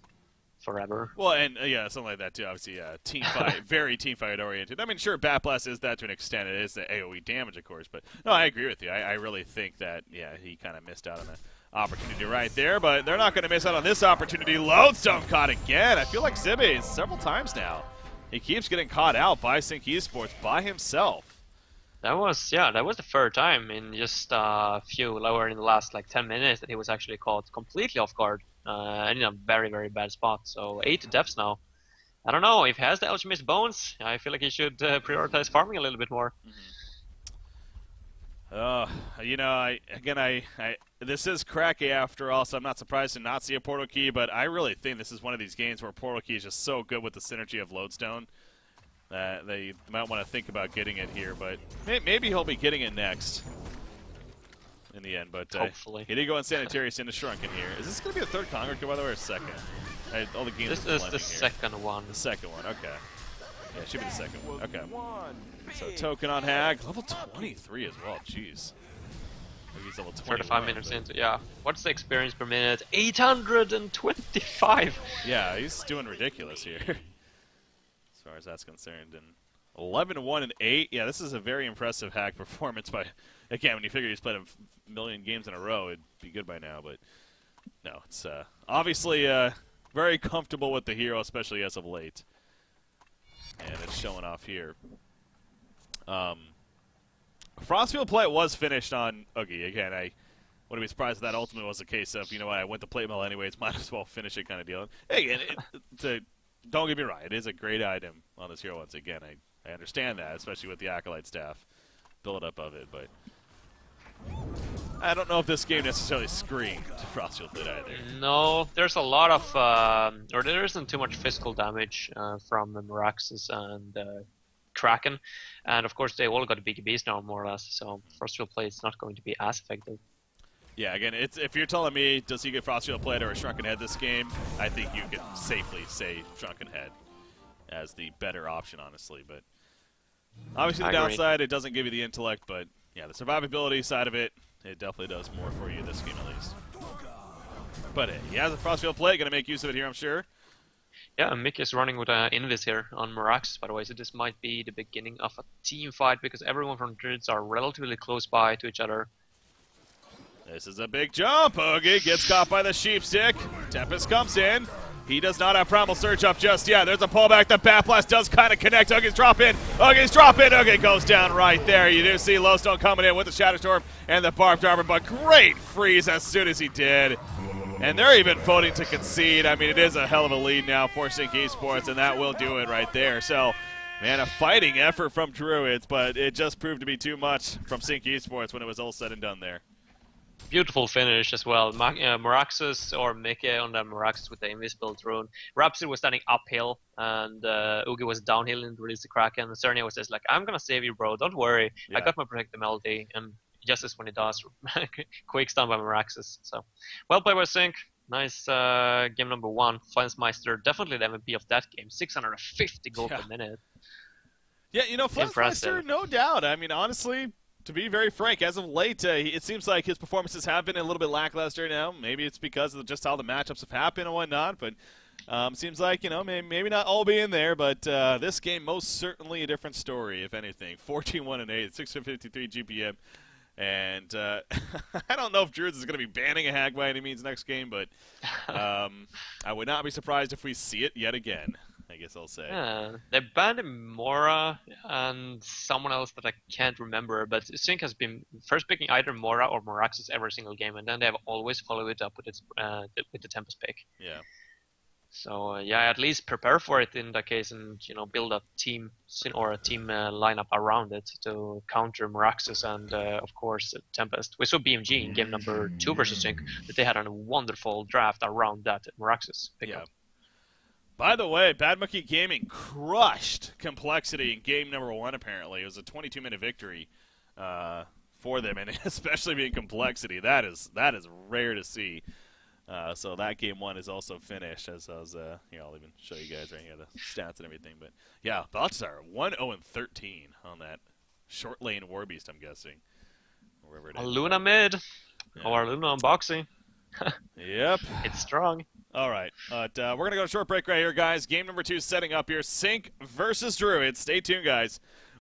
forever. Well, and something like that too. Obviously, team fight, very team fight oriented. I mean, sure, Bat Blast is that to an extent. It is the AOE damage, of course. But no, I agree with you. I really think that he kind of missed out on that opportunity right there, but they're not going to miss out on this opportunity. Lodestone caught again. I feel like Zibby several times now. He keeps getting caught out by Sync Esports by himself. That was the third time in just a few lower in the last 10 minutes that he was actually caught completely off guard and in a very, very bad spot. So 8 deaths now. I don't know if he has the Alchemist Bones. I feel like he should prioritize farming a little bit more. This is cracky after all, so I'm not surprised to not see a Portal Key, but I really think this is one of these games where Portal Key is just so good with the synergy of Lodestone that they might want to think about getting it here, but maybe he'll be getting it next in the end, but hopefully. He did go on Sanitarius into Shrunken here. Is this going to be the third Conquer kill, by the way, or second? All the games this is the second one. The second one, okay. Yeah, it should be the second one. Okay. So token on Hag, level 23 as well. Jeez. He's level 35 minutes into, yeah. What's the experience per minute? 825. Yeah, he's doing ridiculous here, as far as that's concerned. And 11-1 and 8. Yeah, this is a very impressive Hag performance. By again, when you figure he's played a million games in a row, it'd be good by now. But no, it's obviously very comfortable with the hero, especially as of late. And it's showing off here. Frostfield play was finished on Oogie. Again, I wouldn't be surprised if that ultimate was the case of, I went to plate mill anyways, might as well finish it kind of deal. Hey, again, don't get me wrong, it is a great item on this hero once again. I understand that, especially with the Acolyte staff build-up of it, but I don't know if this game necessarily screamed Frostfield plate either. No, there's a lot of, or there isn't too much physical damage from the Meraxes and Kraken, and of course they all got BKBs now more or less, so Frostfield play is not going to be as effective. Yeah, again, if you're telling me does he get Frostfield plate or a Shrunken Head this game, I think you can safely say Shrunken Head as the better option, honestly. But obviously the downside, it doesn't give you the intellect, but yeah, the survivability side of it, it definitely does more for you this game at least. But he has a Frostfield plate, going to make use of it here, I'm sure. Yeah, Mick is running with an Invis here on Merax, by the way, so this might be the beginning of a team fight because everyone from Druids are relatively close by to each other. This is a big jump. Oogie gets caught by the Sheepstick. Tempest comes in. He does not have Primal Surge up just yet. There's a pullback. The Bat Blast does kind of connect. Oogie's drop in. Oogie's drop in. Oogie goes down right there. You do see Lowstone coming in with the Shadow Storm and the Barbed Armor, but great freeze as soon as he did. And they're even voting to concede. I mean, it is a hell of a lead now for Sync Esports, and that will do it right there. So Man, a fighting effort from Druids, but it just proved to be too much from Sync Esports when it was all said and done there. Beautiful finish as well. Meraxus or Mickey on the Meraxus with the invisible drone. Rhapsody was standing uphill, and Ugi was downhill and released the Kraken. Cernia was just like, I'm gonna save you, bro. Don't worry. Yeah. I got my Protect the Melody. And just as when he does, quick stun by Meraxus. So, well played by Sync. Nice game number 1. Flensmeister, definitely the MVP of that game. 650 gold per minute. Yeah, you know, Flensmeister, Impressive. no doubt. I mean, honestly, to be very frank, as of late, it seems like his performances have been a little bit lackluster now. Maybe it's because of just how the matchups have happened and whatnot, but seems like, you know, maybe not all being there, but this game most certainly a different story, if anything. 14-1-8, 653 GPM. And I don't know if Druids is going to be banning a Hag by any means next game, but I would not be surprised if we see it yet again, I guess I'll say. Yeah, they banned Mora and someone else that I can't remember, but Sync has been first picking either Mora or Moraxis every single game, and then they have always followed it up with the Tempest pick. Yeah. So yeah, at least prepare for it in that case, and build a team or a team lineup around it to counter Moraxis and of course Tempest. We saw BMG in game number 2 versus Sync that they had a wonderful draft around that Moraxis pickup. Yeah. By the way, Bad Monkey Gaming crushed Complexity in game number 1. Apparently, it was a 22-minute victory for them, and especially being Complexity, that is rare to see. So that game 1 is also finished, as I was, I'll even show you guys right here the stats and everything. But yeah, Baltzar 1-0-13 on that short lane Warbeast, I'm guessing. Wherever it is. Luna mid, or Luna unboxing. Yep. It's strong. All right, we're going to go to a short break right here, guys. Game number 2 setting up here. Sync versus Druids. Stay tuned, guys.